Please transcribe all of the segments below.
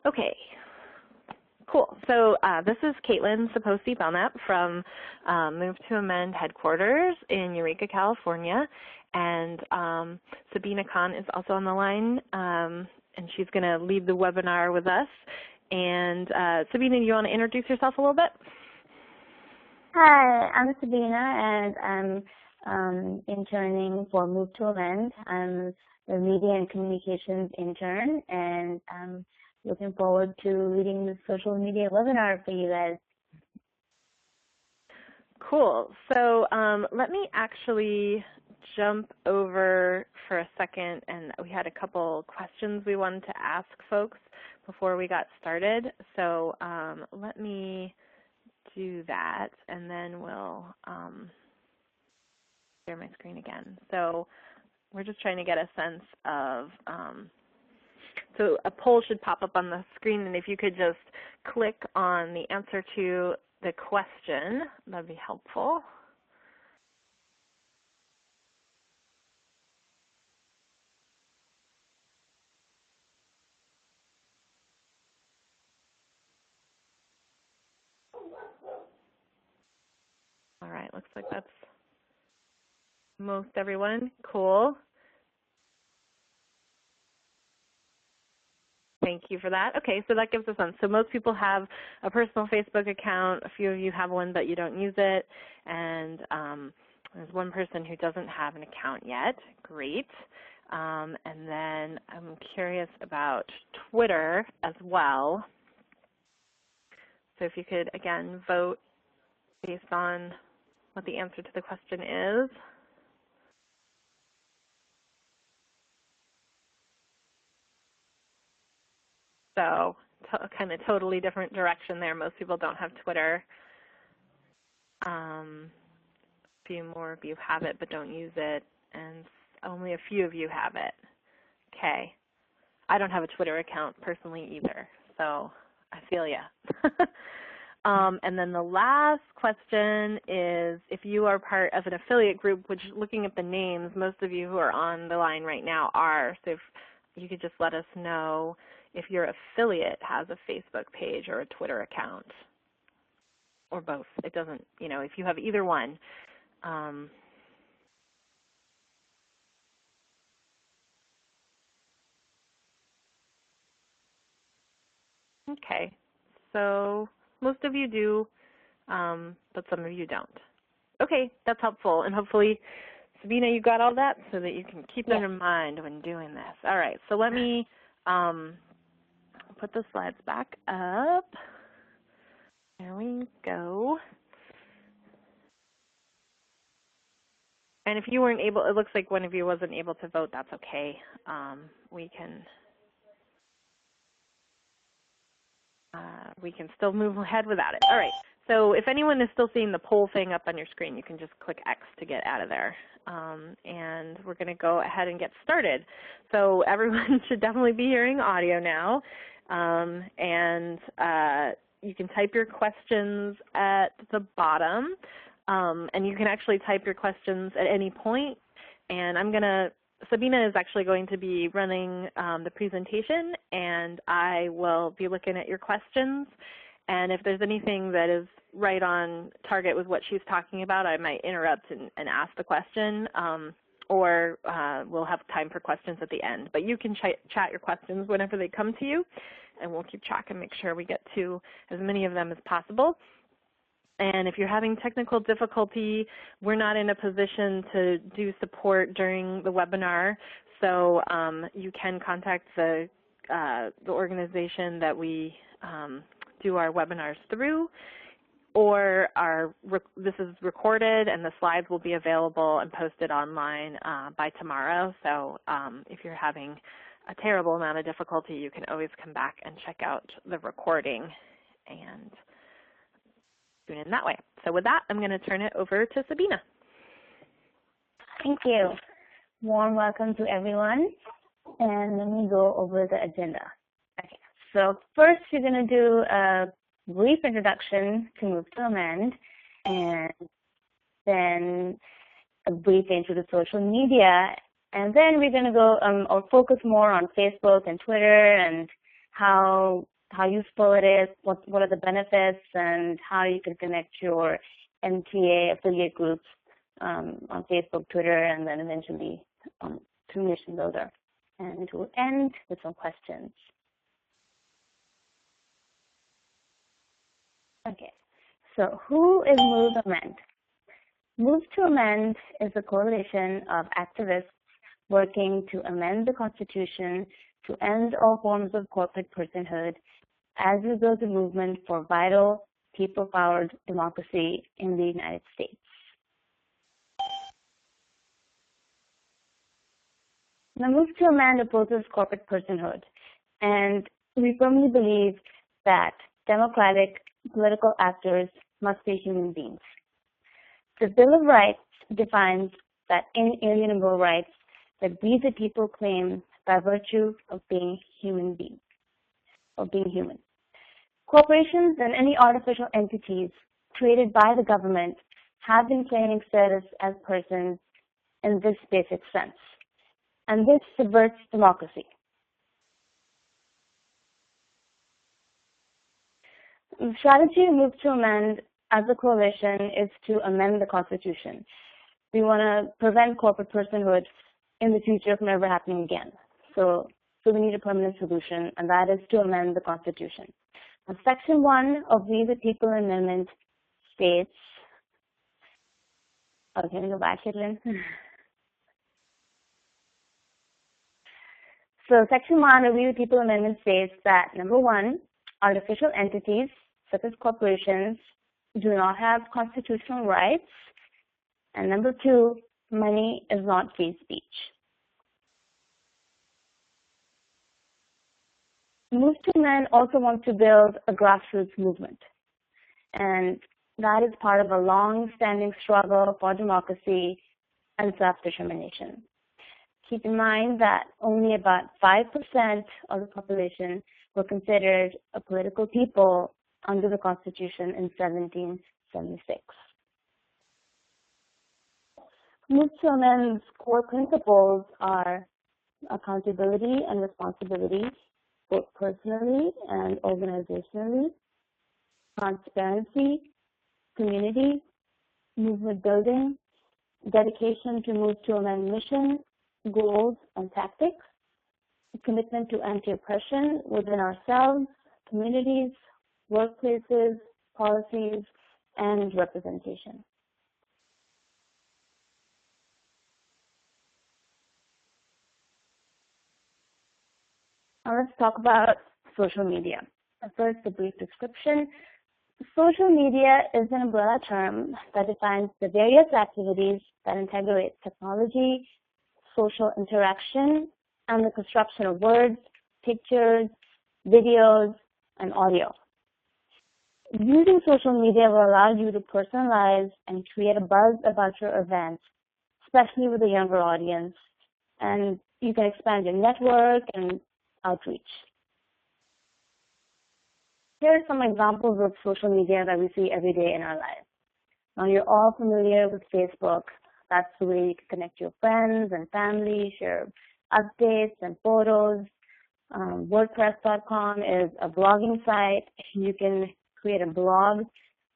Okay, cool. So this is Caitlin Saposi-Belknap from Move to Amend headquarters in Eureka, California. And Sabina Khan is also on the line, and she's going to lead the webinar with us. And Sabina, do you want to introduce yourself a little bit? Hi, I'm Sabina, and I'm interning for Move to Amend. I'm the Media and Communications intern, and I'm looking forward to leading the social media webinar for you guys. Cool. So let me actually jump over for a second, and we had a couple questions we wanted to ask folks before we got started. So let me do that, and then we'll share my screen again. So we're just trying to get a sense of, so a poll should pop up on the screen, and if you could just click on the answer to the question, that'd be helpful. All right, looks like that's most everyone. Cool. Thank you for that. Okay, so that gives us one. So most people have a personal Facebook account. A few of you have one, but you don't use it. And there's one person who doesn't have an account yet. Great. And then I'm curious about Twitter as well. So if you could, again, vote based on what the answer to the question is. So kind of totally different direction there. Most people don't have Twitter. A few more of you have it but don't use it, and only a few of you have it. Okay. I don't have a Twitter account personally either, so I feel ya. And then the last question is if you are part of an affiliate group, which looking at the names, most of you who are on the line right now are. So if you could just let us know if your affiliate has a Facebook page or a Twitter account, or both. It doesn't, you know, if you have either one. Okay, so most of you do, but some of you don't. Okay, that's helpful, and hopefully, Sabina, you got all that so that you can keep that in mind when doing this. All right, so let me put the slides back up. There we go. And if you weren't able, it looks like one of you wasn't able to vote, that's okay. We can still move ahead without it. All right, so if anyone is still seeing the poll thing up on your screen, you can just click X to get out of there. And we're going to go ahead and get started. So everyone should definitely be hearing audio now. And you can type your questions at the bottom. And you can actually type your questions at any point. And Sabina is actually going to be running the presentation, and I will be looking at your questions. And if there's anything that is right on target with what she's talking about, I might interrupt and ask the question, or we'll have time for questions at the end. But you can chat your questions whenever they come to you, and we'll keep track and make sure we get to as many of them as possible. And if you're having technical difficulty, we're not in a position to do support during the webinar, so you can contact the organization that we do our webinars through, or this is recorded and the slides will be available and posted online by tomorrow. So if you're having a terrible amount of difficulty, you can always come back and check out the recording and tune in that way. So with that, I'm going to turn it over to Sabina. Thank you. Warm welcome to everyone. And let me go over the agenda. Okay. So first, we're going to do a brief introduction to Move to Amend, and then a brief intro to social media, and then we're going to go or focus more on Facebook and Twitter and how how useful it is, what are the benefits, and how you can connect your MTA affiliate groups on Facebook, Twitter, and then eventually through Nationbuilder. And we'll end with some questions. Okay, so who is Move to Amend? Move to Amend is a coalition of activists working to amend the Constitution to end all forms of corporate personhood as we build a movement for vital, people-powered democracy in the United States. Now, Move to Amend opposes corporate personhood, and we firmly believe that democratic political actors must be human beings. The Bill of Rights defines that inalienable rights that we the people claim by virtue of being human beings, of being human. Corporations and any artificial entities created by the government have been claiming status as persons in this basic sense, and this subverts democracy. The strategy of Move to Amend as a coalition is to amend the Constitution. We want to prevent corporate personhood in the future from ever happening again. So we need a permanent solution, and that is to amend the Constitution. Now, Section 1 of We the People Amendment states, can you go back, Caitlin? So Section 1 of We the People Amendment states that, number 1, artificial entities, such as corporations, do not have constitutional rights, and number 2, money is not free speech. Move to Amend also wants to build a grassroots movement, and that is part of a long-standing struggle for democracy and self-determination. Keep in mind that only about 5% of the population were considered a political people under the Constitution in 1776. Move to Amend's core principles are accountability and responsibility, both personally and organizationally, transparency, community, movement building, dedication to Move to Amend mission, goals and tactics, commitment to anti-oppression within ourselves, communities, workplaces, policies, and representation. Now let's talk about social media. First, a brief description. Social media is an umbrella term that defines the various activities that integrate technology, social interaction, and the construction of words, pictures, videos, and audio. Using social media will allow you to personalize and create a buzz about your event, especially with a younger audience, and you can expand your network and outreach. Here are some examples of social media that we see every day in our lives. Now, you're all familiar with Facebook. That's the way you can connect your friends and family, share updates and photos. WordPress.com is a blogging site. You can create a blog.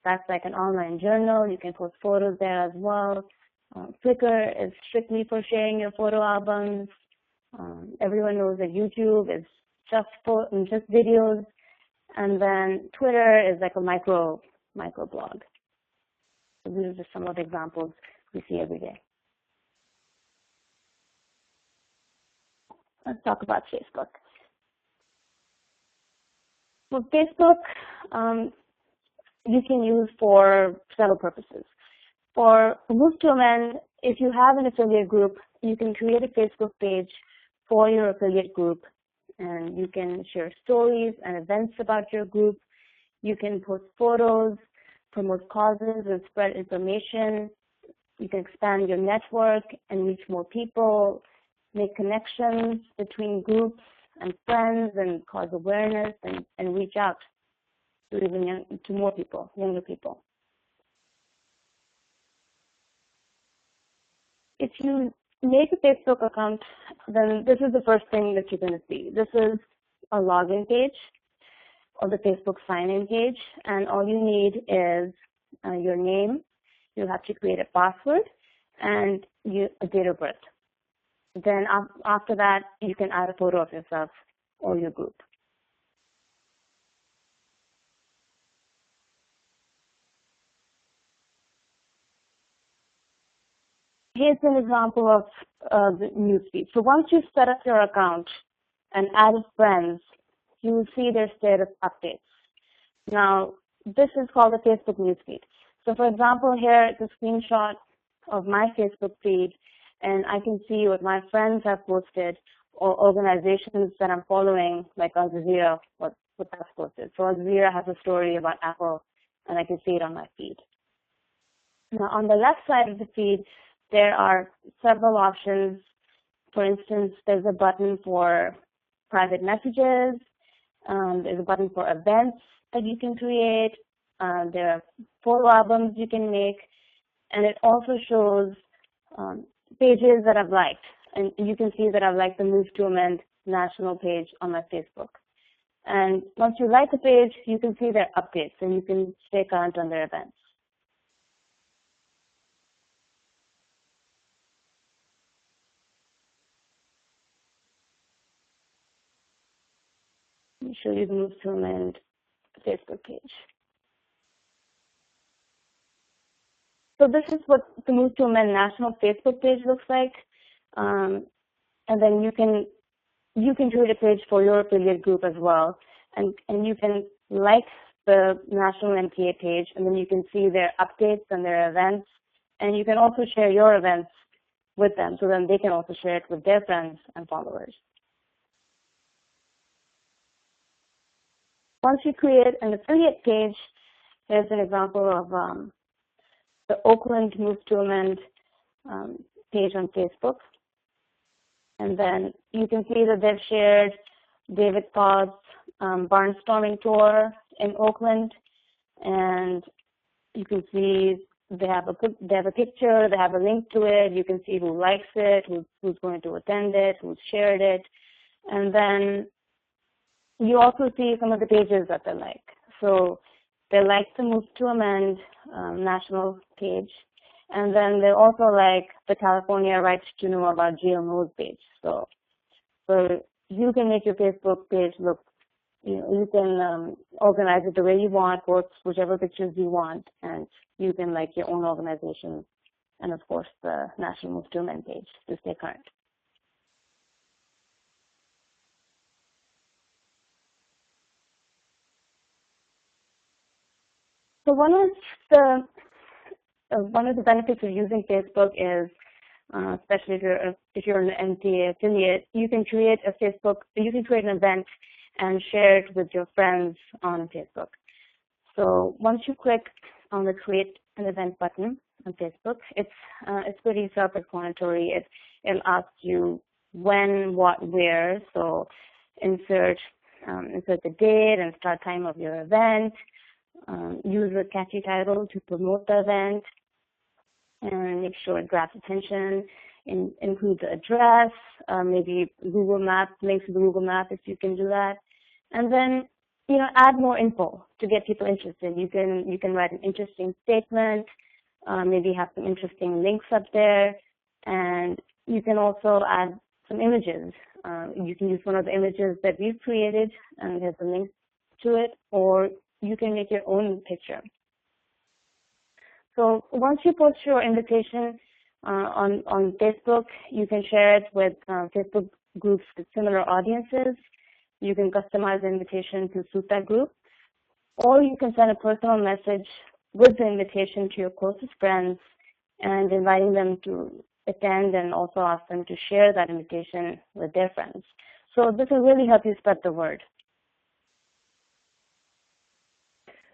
That's like an online journal. You can post photos there as well. Flickr is strictly for sharing your photo albums. Everyone knows that YouTube is just videos. And then Twitter is like a micro blog. So these are just some of the examples we see every day. Let's talk about Facebook. Well, Facebook you can use for several purposes. For Move to Amend, if you have an affiliate group, you can create a Facebook page for your affiliate group, and you can share stories and events about your group. You can post photos, promote causes, and spread information. You can expand your network and reach more people, make connections between groups and friends, and cause awareness and reach out to more people, younger people. If you make a Facebook account, then this is the first thing that you're going to see. This is a login page. of the Facebook sign-in page, and all you need is your name. You have to create a password and a date of birth. Then after that, you can add a photo of yourself or your group. Here's an example of the newsfeed. So once you set up your account and added friends, you will see their status updates. Now, this is called the Facebook newsfeed. So for example, here is a screenshot of my Facebook feed, and I can see what my friends have posted or organizations that I'm following, like Al Jazeera, what that's posted. So Al Jazeera has a story about Apple, and I can see it on my feed. Now, on the left side of the feed, there are several options. For instance, there's a button for private messages. There's a button for events that you can create. There are photo albums you can make. And it also shows pages that I've liked. And you can see that I've liked the Move to Amend national page on my Facebook. And once you like the page, you can see their updates, and you can stay current on their events. Let me show you the Move to Amend Facebook page. So this is what the Move to Amend national Facebook page looks like. And then you can create a page for your affiliate group as well. And you can like the national MTA page, and then you can see their updates and their events. And you can also share your events with them, so then they can also share it with their friends and followers. Once you create an affiliate page, here's an example of the Oakland Move to Amend page on Facebook. And then you can see that they've shared David Todd's barnstorming tour in Oakland. And you can see they have a picture, they have a link to it. You can see who likes it, who's going to attend it, who's shared it. And then you also see some of the pages that they like. So they like the Move to Amend national page. And then they also like the California Rights to Know About GMOs page. So you can make your Facebook page look, you can organize it the way you want, post whichever pictures you want, and you can like your own organization, and of course the National Move to Amend page to stay current. So one of the benefits of using Facebook is, especially if you're an MTA affiliate, you can create an event and share it with your friends on Facebook. So once you click on the Create an Event button on Facebook, it's pretty self-explanatory. It'll ask you when, what, where. So insert the date and start time of your event. Use a catchy title to promote the event, and make sure it grabs attention. Include the address, maybe Google Maps, links to the Google Map if you can do that, and then add more info to get people interested. You can write an interesting statement, maybe have some interesting links up there, and you can also add some images. You can use one of the images that we've created, and there's a link to it, or you can make your own picture. So once you post your invitation on Facebook, you can share it with Facebook groups with similar audiences. You can customize the invitation to suit that group, or you can send a personal message with the invitation to your closest friends and inviting them to attend, and also ask them to share that invitation with their friends. So this will really help you spread the word.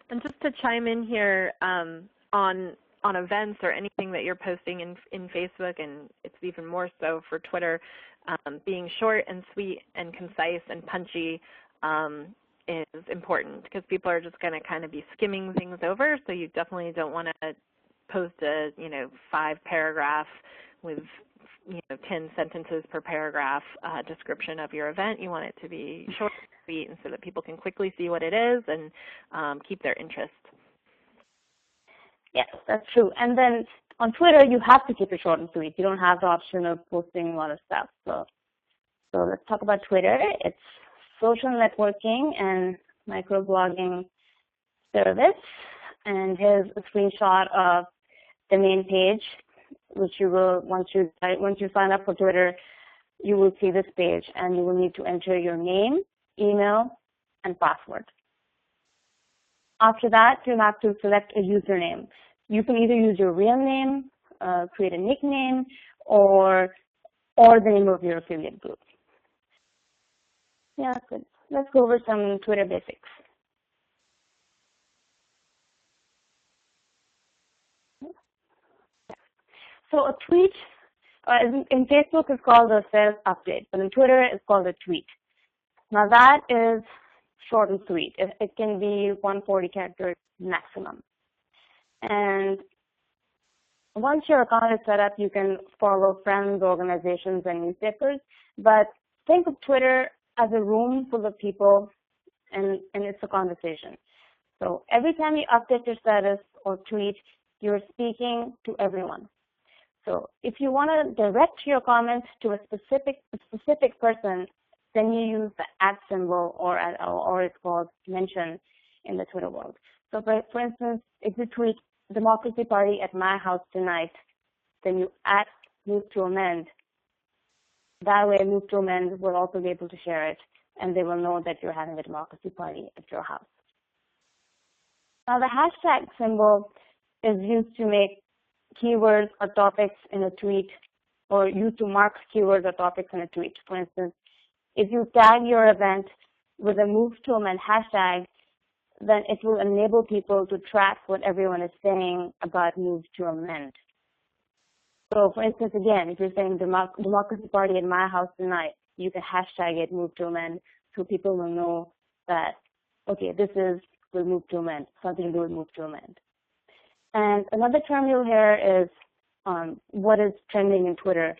And just to chime in here on events or anything that you're posting in Facebook, and it's even more so for Twitter, being short and sweet and concise and punchy is important, because people are just going to kind of be skimming things over. So you definitely don't want to post a 5-paragraph with 10 sentences per paragraph description of your event. You want it to be short and sweet, and so that people can quickly see what it is and keep their interest. Yes, that's true. And then on Twitter, you have to keep it short and sweet. You don't have the option of posting a lot of stuff. So let's talk about Twitter. It's social networking and microblogging service. And here's a screenshot of the main page, which you will, once you sign up for Twitter, you will see this page, and you will need to enter your name, email, and password. After that, you have to select a username. You can either use your real name, create a nickname, or the name of your affiliate group. Yeah, good. Let's go over some Twitter basics. So a tweet, in Facebook it's called a status update, but in Twitter it's called a tweet. Now that is short and sweet. It can be 140 characters maximum. And once your account is set up, you can follow friends, organizations, and newspapers. But think of Twitter as a room full of people, and it's a conversation. So every time you update your status or tweet, you're speaking to everyone. So if you want to direct your comments to a specific person, then you use the @ symbol, or it's called mention in the Twitter world. So for instance, if you tweet Democracy Party at my house tonight, then you @move to amend. That way, Move to Amend will also be able to share it, and they will know that you're having a Democracy Party at your house. Now the hashtag symbol is used to make keywords or topics in a tweet, or used to mark keywords or topics in a tweet. For instance, if you tag your event with a Move to Amend hashtag, then it will enable people to track what everyone is saying about Move to Amend. So for instance, again, if you're saying Democracy Party at my house tonight, you can hashtag it Move to Amend, so people will know that, okay, this is with Move to Amend, something to do with Move to Amend. And another term you'll hear is what is trending in Twitter.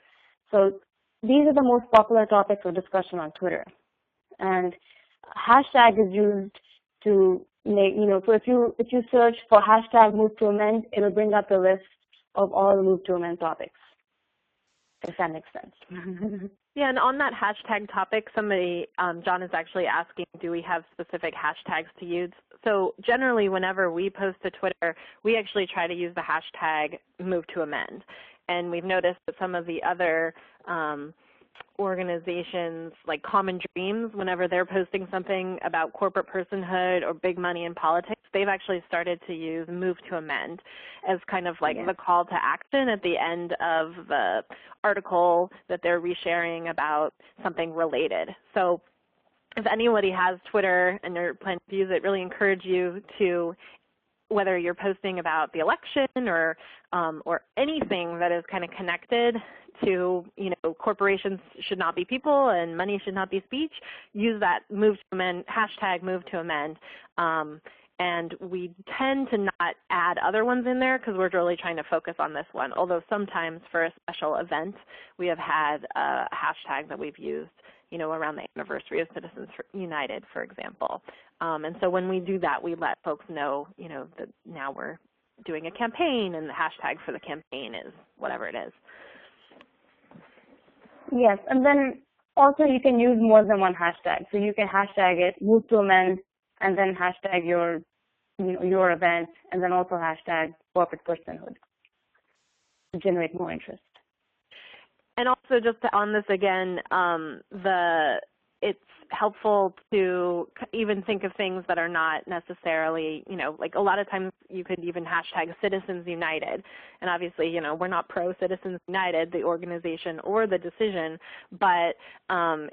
So these are the most popular topics of discussion on Twitter. And hashtag is used to make, so if you search for hashtag Move to Amend, it'll bring up the list of all the Move to Amend topics, if that makes sense. Yeah, and on that hashtag topic, somebody, John is actually asking, do we have specific hashtags to use? So generally, whenever we post to Twitter, we actually try to use the hashtag Move to Amend. And we've noticed that some of the other organizations like Common Dreams, whenever they're posting something about corporate personhood or big money in politics, they've actually started to use Move to Amend as kind of like the call to action at the end of the article that they're resharing about something related. So if anybody has Twitter and they're planning to use it, really encourage you to, whether you're posting about the election or anything that is kind of connected to, corporations should not be people and money should not be speech, use that Move to Amend, hashtag Move to Amend. And we tend to not add other ones in there because we're really trying to focus on this one. Although sometimes for a special event, we have had a hashtag that we've used, around the anniversary of Citizens United, for example. And so when we do that, we let folks know, that now we're doing a campaign and the hashtag for the campaign is whatever it is. Yes, and then also you can use more than one hashtag. So you can hashtag it Move to Amend, and then hashtag your event, and then also hashtag corporate personhood to generate more interest. And also just on this again, it's helpful to even think of things that are not necessarily, like a lot of times you could even hashtag Citizens United. And obviously, we're not pro-Citizens United, the organization or the decision, but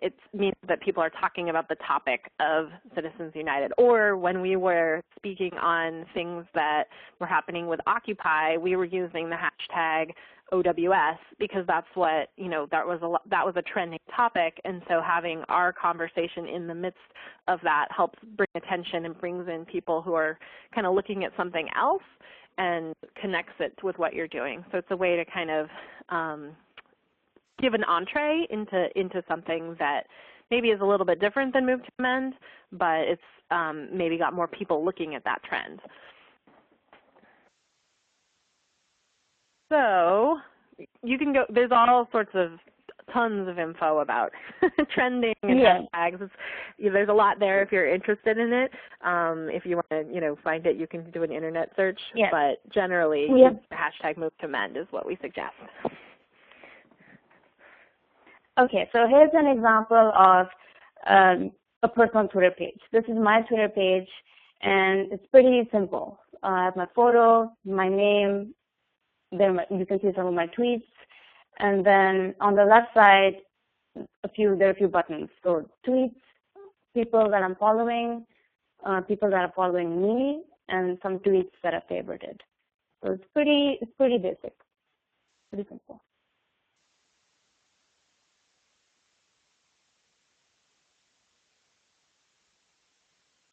it means that people are talking about the topic of Citizens United. Or when we were speaking on things that were happening with Occupy, we were using the hashtag OWS because that's what, that was a trending topic, and so having our conversation in the midst of that helps bring attention and brings in people who are kind of looking at something else and connects it with what you're doing. So it's a way to kind of give an entree into something that maybe is a little bit different than Move to Amend, but it's maybe got more people looking at that trend. So you can go, there's all sorts of tons of info about trending and hashtags. There's a lot there if you're interested in it. If you want to, find it, you can do an internet search. But generally, hashtag Move to Amend is what we suggest. Okay, so here's an example of a personal Twitter page. This is my Twitter page, and it's pretty simple. I have my photo, my name, then you can see some of my tweets, and then on the left side, there are a few buttons. So tweets, people that I'm following, people that are following me, and some tweets that are favorited. So it's pretty basic, pretty simple.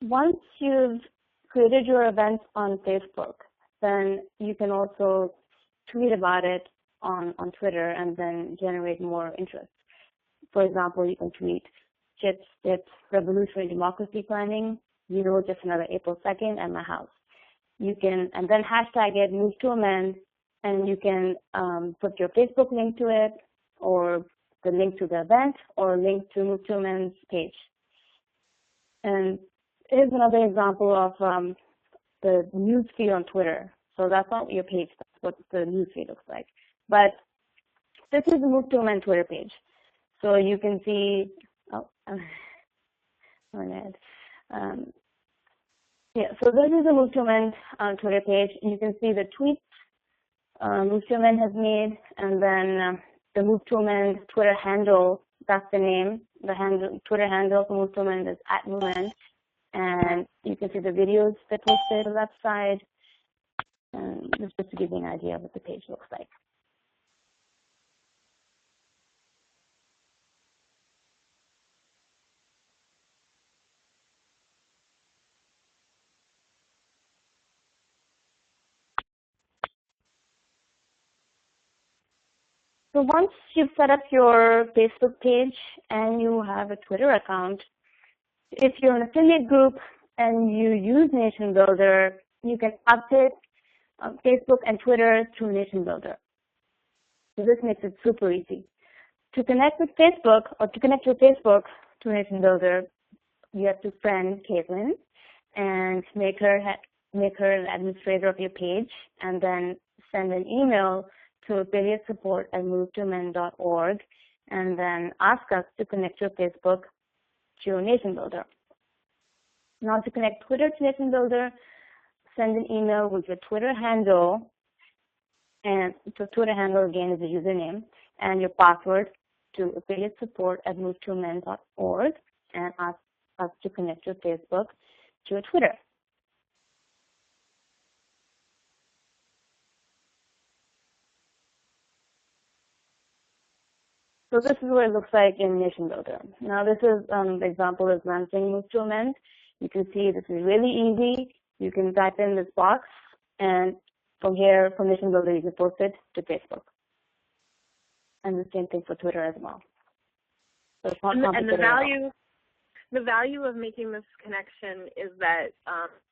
Once you've created your event on Facebook, then you can also tweet about it on Twitter and then generate more interest. For example, you can tweet, tips, revolutionary democracy planning, just another April 2nd at my house. You can, and then hashtag it, Move to Amend, and you can put your Facebook link to it, or the link to the event, or link to Move to Amend's page. And here's another example of the newsfeed on Twitter. So that's not your page, that's what the newsfeed looks like. But this is the Move to Amend Twitter page. So you can see, so this is the Move to Amend Twitter page. You can see the tweets Move to Amend has made, and then the Move to Amend Twitter handle, that's the name. The Twitter handle for Move to Amend is @MoveAmend. And you can see the videos that posted on the left side. And just to give you an idea of what the page looks like. So once you've set up your Facebook page and you have a Twitter account, if you're an affiliate group and you use Nationbuilder, you can update Facebook and Twitter through Nationbuilder. So this makes it super easy. To connect with Facebook, or to connect your Facebook to Nationbuilder, you have to friend Caitlin and make her an administrator of your page, and then send an email to affiliate support@movetoamend.org, and then ask us to connect your Facebook to your Nationbuilder. Now to connect Twitter to Nationbuilder, send an email with your Twitter handle, and the Twitter handle again is the username, and your password to affiliate support@movetoamend.org, and ask us to connect your Facebook to your Twitter. So this is what it looks like in Nationbuilder. Now this is the example is launching Move to Amend. You can see this is really easy. You can type in this box, and from here, from Nationbuilder, you can post it to Facebook. And the same thing for Twitter as well. So it's not complicated. And the value of making this connection is that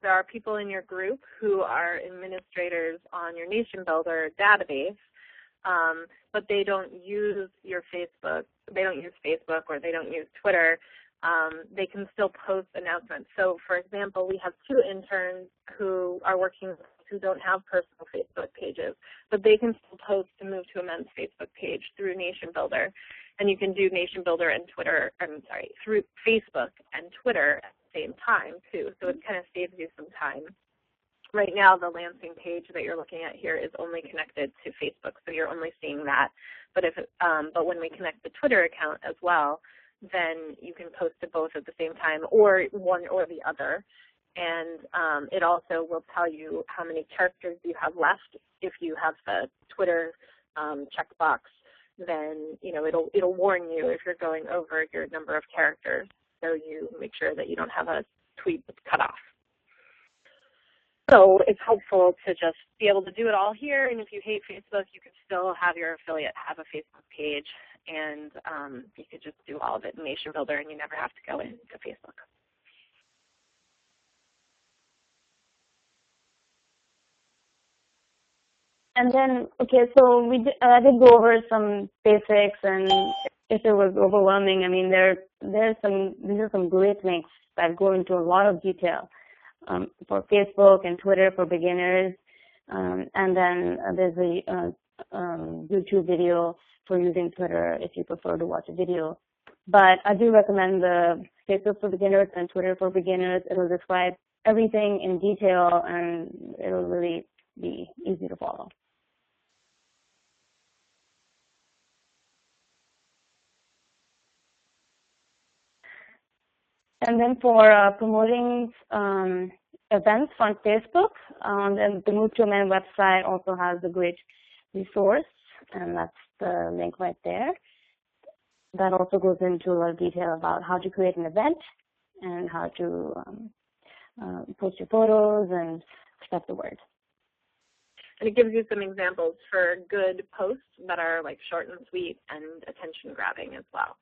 there are people in your group who are administrators on your Nationbuilder database, but they don't use your Facebook, they don't use Facebook, or they don't use Twitter. They can still post announcements. So, for example, we have 2 interns who are working with us who don't have personal Facebook pages, but they can still post to Move to Amend's Facebook page through Nationbuilder. And you can do Nationbuilder and Twitter, through Facebook and Twitter at the same time, too. So it kind of saves you some time. Right now, the Lansing page that you're looking at here is only connected to Facebook, so you're only seeing that. But but when we connect the Twitter account as well, then you can post to both at the same time, or one or the other. And it also will tell you how many characters you have left. If you have the Twitter checkbox, then it'll warn you if you're going over your number of characters, so you make sure that you don't have a tweet that's cut off. So it's helpful to just be able to do it all here, and if you hate Facebook, you could still have your affiliate have a Facebook page, and you could just do all of it in Nationbuilder, and you never have to go into Facebook. And then, okay, so I did go over some basics, and if it was overwhelming, I mean, these are some great links that go into a lot of detail for Facebook and Twitter for beginners, and then there's a YouTube video for using Twitter if you prefer to watch a video. But I do recommend the Facebook for beginners and Twitter for beginners. It'll describe everything in detail, and it'll really be easy to follow. And then for promoting events on Facebook, then the Move to Amend website also has a great resource, and that's the link right there. That also goes into a lot of detail about how to create an event and how to post your photos and spread the word. And it gives you some examples for good posts that are like short and sweet and attention grabbing as well.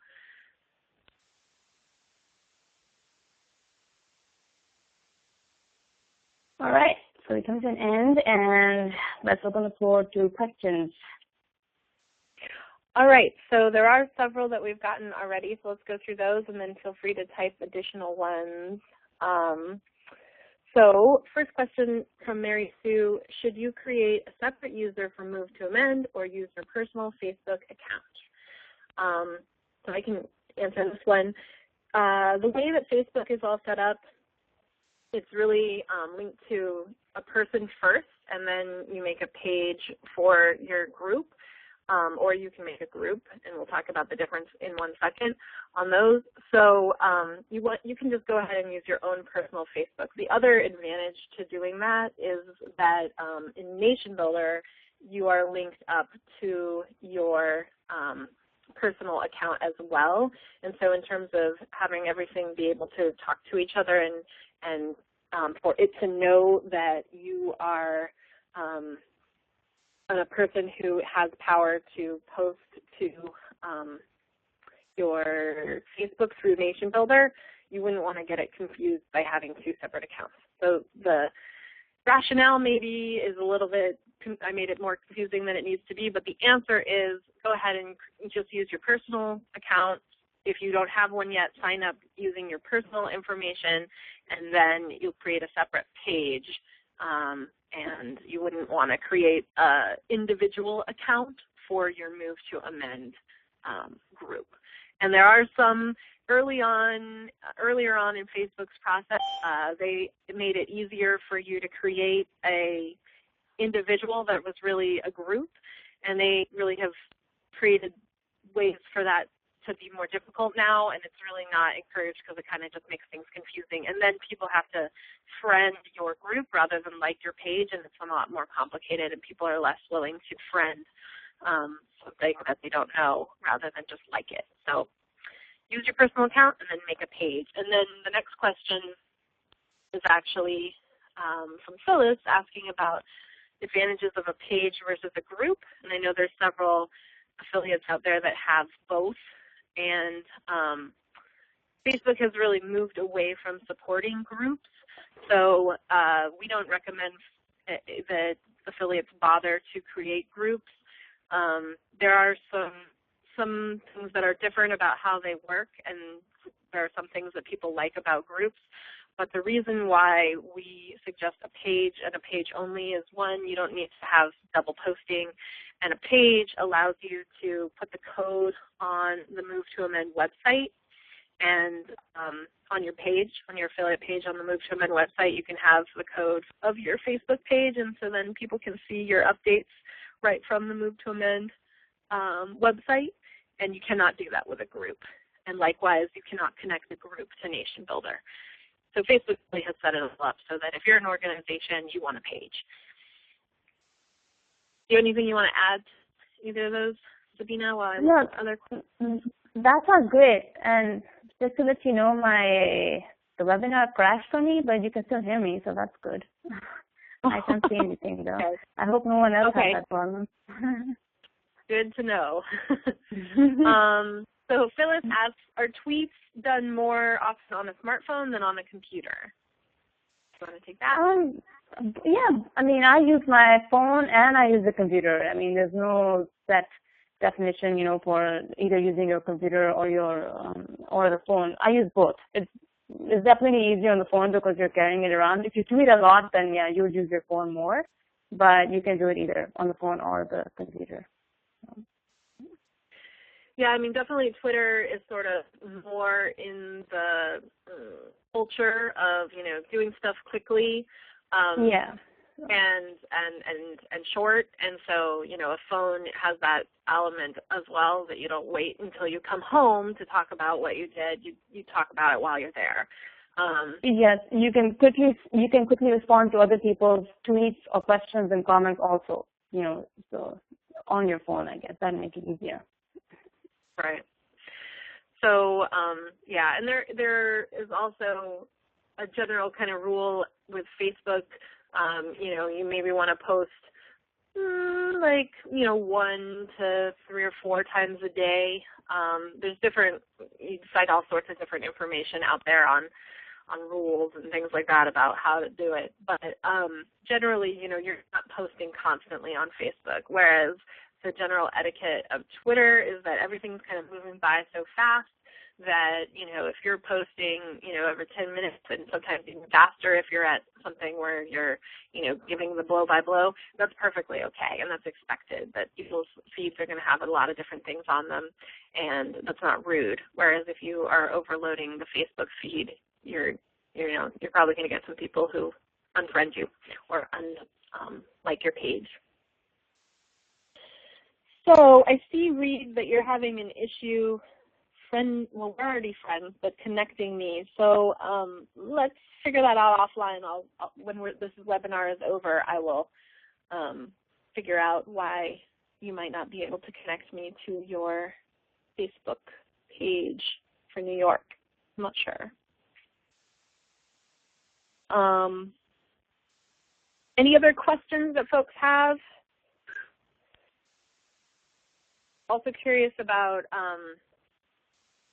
All right, so we come to an end, and let's open the floor to questions. All right, so there are several that we've gotten already, so let's go through those, and then feel free to type additional ones. So first question from Mary Sue, should you create a separate user for Move to Amend or use your personal Facebook account? So I can answer this one. The way that Facebook is all set up, it's really linked to a person first, and then you make a page for your group, or you can make a group, and we'll talk about the difference in 1 second on those. So you can just go ahead and use your own personal Facebook. The other advantage to doing that is that in Nationbuilder, you are linked up to your personal account as well. And so in terms of having everything be able to talk to each other and for it to know that you are a person who has power to post to your Facebook through Nationbuilder, you wouldn't want to get it confused by having 2 separate accounts. So the rationale maybe is a little bit, I made it more confusing than it needs to be, but the answer is go ahead and just use your personal account. If you don't have one yet, sign up using your personal information, and then you'll create a separate page. And you wouldn't want to create an individual account for your Move to Amend group. And there are some earlier on in Facebook's process, they made it easier for you to create a individual that was really a group, and they really have created ways for that to be more difficult now, and it's really not encouraged because it kind of just makes things confusing. And then people have to friend your group rather than like your page, and it's a lot more complicated, and people are less willing to friend something that they don't know rather than just like it. So use your personal account and then make a page. And then the next question is actually from Phyllis asking about advantages of a page versus a group. And I know there's several affiliates out there that have both. And Facebook has really moved away from supporting groups, so we don't recommend that affiliates bother to create groups. There are some things that are different about how they work, and there are some things that people like about groups. But the reason why we suggest a page and a page only is, one, you don't need to have double posting, and a page allows you to put the code on the Move to Amend website, and on your page, on your affiliate page on the Move to Amend website, you can have the code of your Facebook page, and so then people can see your updates right from the Move to Amend website, and you cannot do that with a group. And likewise, you cannot connect the group to Nationbuilder. So Facebook really has set it up so that if you're an organization, you want a page. Do you have anything you want to add to either of those, Sabina? While I look at other questions? That sounds great. And just to let you know, the webinar crashed for me, but you can still hear me, so that's good. I can't see anything though. Okay. I hope no one else Okay. has that problem. Good to know. So Phyllis asks, are tweets done more often on a smartphone than on a computer? Do you want to take that? Yeah, I mean, I use my phone and I use the computer. I mean, there's no set definition, for either using your computer or or the phone. I use both. It's definitely easier on the phone because you're carrying it around. If you tweet a lot, then yeah, you would use your phone more, but you can do it either on the phone or the computer. Yeah, I mean, definitely Twitter is sort of more in the culture of, doing stuff quickly. Yeah. And short, and so, a phone has that element as well, that you don't wait until you come home to talk about what you did. You talk about it while you're there. Yes, you can quickly respond to other people's tweets or questions and comments also, so on your phone, I guess. That'd make it easier. Right. So, yeah, and there is also a general kind of rule with Facebook. You maybe want to post 1 to 3 or 4 times a day. There's you cite all sorts of different information out there on rules and things like that about how to do it. But generally, you're not posting constantly on Facebook, whereas the general etiquette of Twitter is that everything's kind of moving by so fast that, if you're posting, every 10 minutes, and sometimes even faster if you're at something where you're, giving the blow-by-blow, that's perfectly okay, and that's expected, that people's feeds are going to have a lot of different things on them, and that's not rude. Whereas if you are overloading the Facebook feed, you're probably going to get some people who unfriend you or like your page. So I see, Reed, that you're having an issue. We're already friends, but connecting me. So let's figure that out offline. When this webinar is over, I will figure out why you might not be able to connect me to your Facebook page for New York. I'm not sure. Any other questions that folks have? Also curious about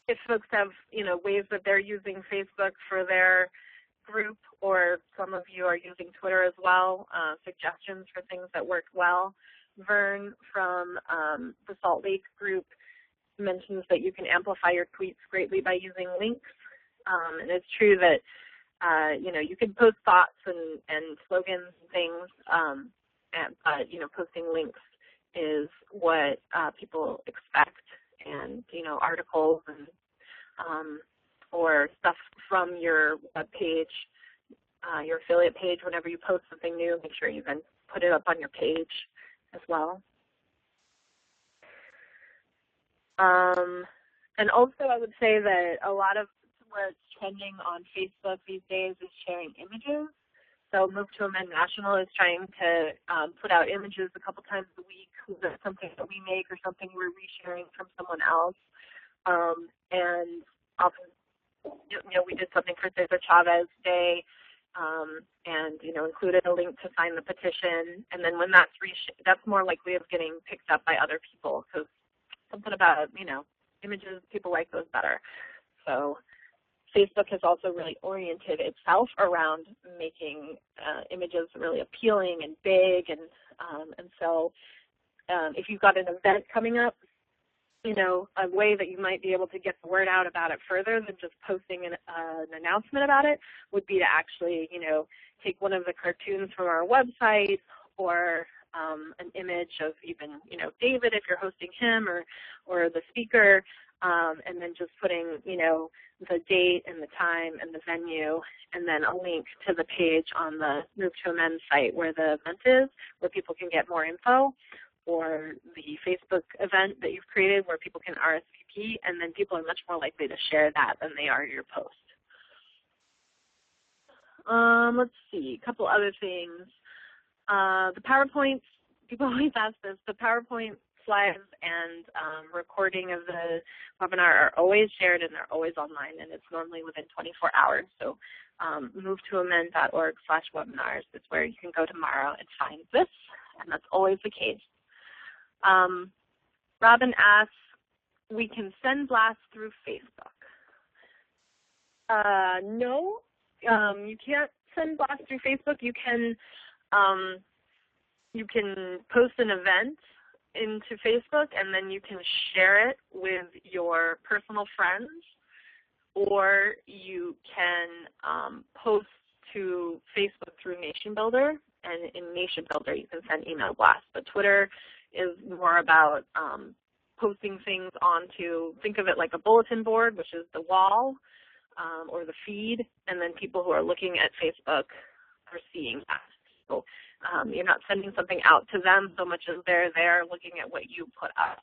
if folks have, ways that they're using Facebook for their group, or some of you are using Twitter as well, suggestions for things that work well. Vern from the Salt Lake group mentions that you can amplify your tweets greatly by using links. And it's true that, you can post thoughts and slogans and things, but, posting links is what people expect, and, articles and or stuff from your web page, your affiliate page. Whenever you post something new, make sure you then put it up on your page as well. And also I would say that a lot of what's trending on Facebook these days is sharing images. So Move to Amend National is trying to put out images a couple times a week, whether it's something that we make or something we're resharing from someone else. And often, we did something for Cesar Chavez Day, and, included a link to sign the petition. And then when that's more likely of getting picked up by other people, because something about, images, people like those better. So Facebook has also really oriented itself around making images really appealing and big, and so if you've got an event coming up, a way that you might be able to get the word out about it further than just posting an announcement about it would be to actually, take one of the cartoons from our website, or an image of even, David if you're hosting him, or the speaker, and then just putting, the date and the time and the venue, and then a link to the page on the Move to Amend site where the event is, where people can get more info, or the Facebook event that you've created where people can RSVP, and then people are much more likely to share that than they are your post. Let's see, a couple other things. The PowerPoints, people always ask this, the PowerPoint slides and recording of the webinar are always shared and they're always online, and it's normally within 24 hours. So movetoamend.org/webinars is where you can go tomorrow and find this, and that's always the case. Robin asks, we can send blasts through Facebook. No, you can't send blasts through Facebook. You can post an event into Facebook, and then you can share it with your personal friends, or you can post to Facebook through Nationbuilder, and in Nationbuilder you can send email blasts. But Twitter is more about posting things onto, think of it like a bulletin board, which is the wall or the feed, and then people who are looking at Facebook are seeing that. So you're not sending something out to them so much as they're there looking at what you put up.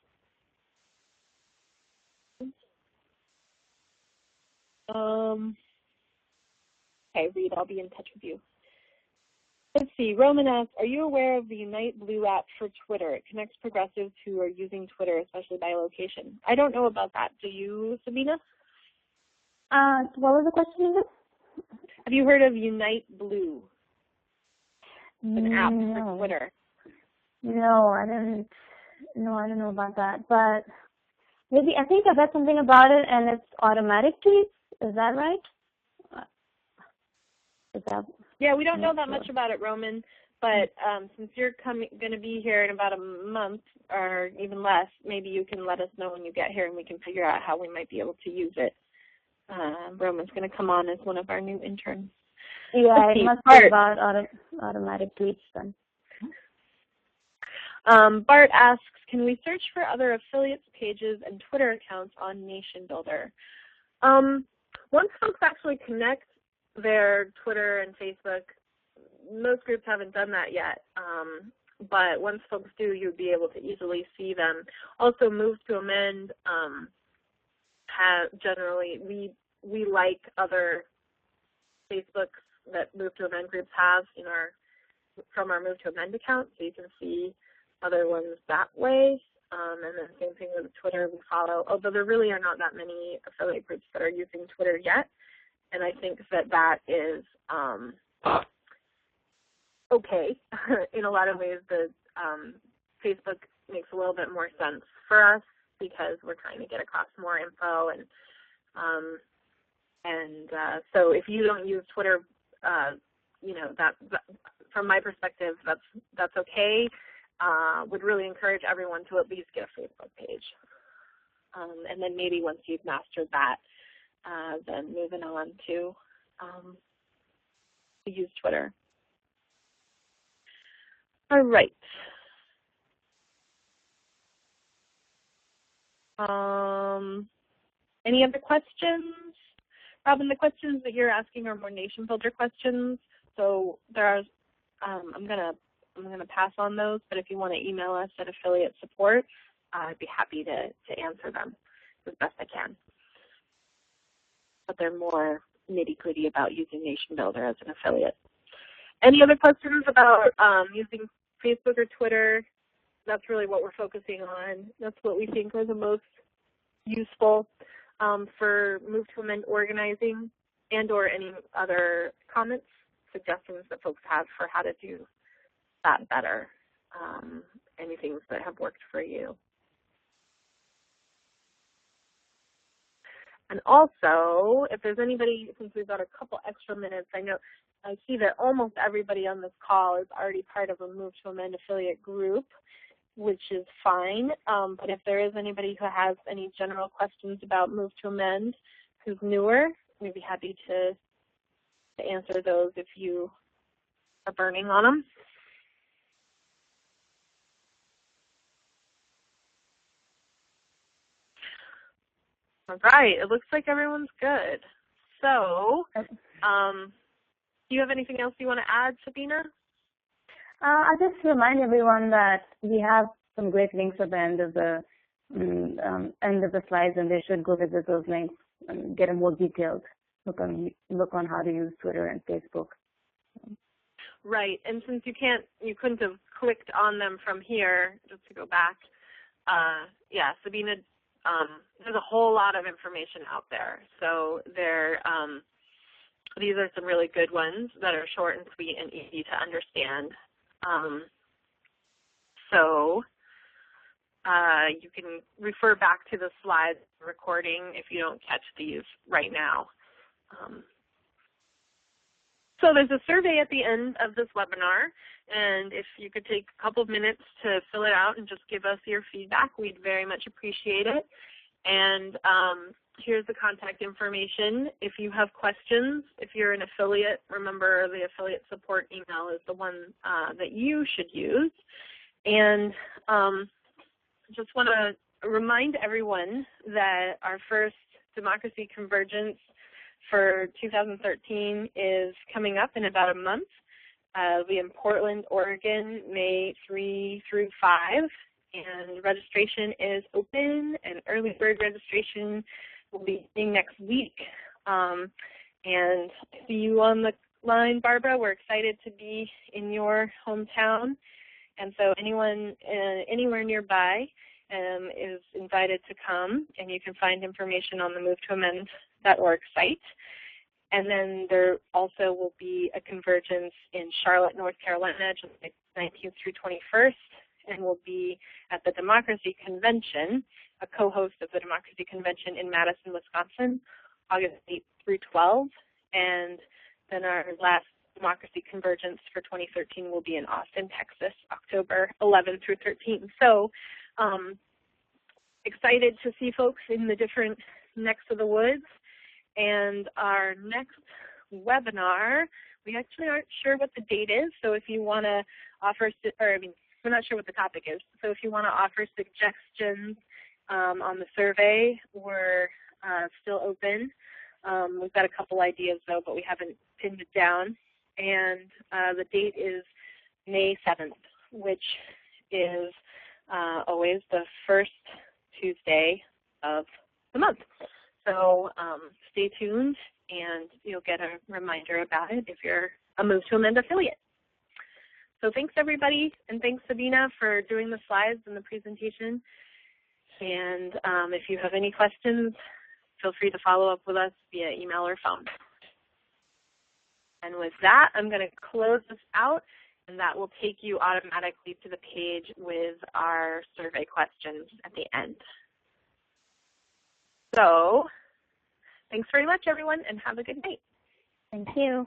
Okay, Reed, I'll be in touch with you. Let's see, Roman asks, are you aware of the Unite Blue app for Twitter? It connects progressives who are using Twitter, especially by location. I don't know about that. Do you, Sabina? What was the question again? Have you heard of Unite Blue? An app for Twitter. No, I don't know about that. But maybe I think I read something about it, and it's automatic tweets. Is that right? Yeah, we don't know that much about it, Roman. But since you're going to be here in about a month or even less, maybe you can let us know when you get here, and we can figure out how we might be able to use it. Roman's going to come on as one of our new interns. Yeah, it must be about automatic tweets then. Bart asks, can we search for other affiliates pages and Twitter accounts on Nationbuilder? Once folks actually connect their Twitter and Facebook, most groups haven't done that yet, but once folks do, you'll be able to easily see them. Also, Move to Amend, generally, we like other Facebooks that Move to Amend groups have from our Move to Amend account, so you can see other ones that way. And then same thing with Twitter, we follow, although there really are not that many affiliate groups that are using Twitter yet. And I think that is okay. In a lot of ways, the Facebook makes a little bit more sense for us because we're trying to get across more info. So if you don't use Twitter, that from my perspective, that's okay. Would really encourage everyone to at least get a Facebook page. And then maybe once you've mastered that, then moving on to use Twitter. All right. Any other questions? Robin, the questions that you're asking are more Nationbuilder questions, so I'm gonna pass on those. But if you want to email us at affiliate support, I'd be happy to answer them as best I can. But they're more nitty-gritty about using Nationbuilder as an affiliate. Any other questions about using Facebook or Twitter? That's really what we're focusing on. That's what we think are the most useful for Move to Amend organizing, and or any other comments, suggestions that folks have for how to do that better. Any things that have worked for you. And also, if there's anybody, since we've got a couple extra minutes, I see that almost everybody on this call is already part of a Move to Amend affiliate group, which is fine. But if there is anybody who has any general questions about Move to Amend who's newer, we'd be happy to answer those if you are burning on them. All right, it looks like everyone's good. So, do you have anything else you want to add, Sabina? I'll just remind everyone that we have some great links at the end of the slides, and they should go visit those links and get a more detailed look on how to use Twitter and Facebook. Right, and since you couldn't have clicked on them from here, just to go back, yeah, Sabina, there's a whole lot of information out there. So these are some really good ones that are short and sweet and easy to understand. So you can refer back to the slides recording if you don't catch these right now. So there's a survey at the end of this webinar, and if you could take a couple of minutes to fill it out and just give us your feedback, we'd very much appreciate it. And here's the contact information. If you have questions, if you're an affiliate, remember the affiliate support email is the one that you should use. And just want to remind everyone that our first Democracy Convergence for 2013 is coming up in about a month. It'll be in Portland, Oregon, May 3 through 5, and registration is open, and early bird registration will be beginning next week. And I see you on the line, Barbara. We're excited to be in your hometown, and so anyone anywhere nearby is invited to come, and you can find information on the MoveToAmend.org site. And then there also will be a convergence in Charlotte, North Carolina, July 19th through 21st, and will be at the Democracy Convention, a co-host of the Democracy Convention in Madison, Wisconsin, August 8th through 12th. And then our last Democracy Convergence for 2013 will be in Austin, Texas, October 11th through 13th. So excited to see folks in the different necks of the woods. And our next webinar, we actually aren't sure what the date is, so if you want to offer, we're not sure what the topic is, so if you want to offer suggestions on the survey, we're still open. We've got a couple ideas, though, but we haven't pinned it down. And the date is May 7th, which is always the first Tuesday of the month. So stay tuned, and you'll get a reminder about it if you're a Move to Amend affiliate. So thanks, everybody, and thanks, Sabina, for doing the slides and the presentation. And if you have any questions, feel free to follow up with us via email or phone. And with that, I'm going to close this out, and that will take you automatically to the page with our survey questions at the end. So thanks very much, everyone, and have a good night. Thank you.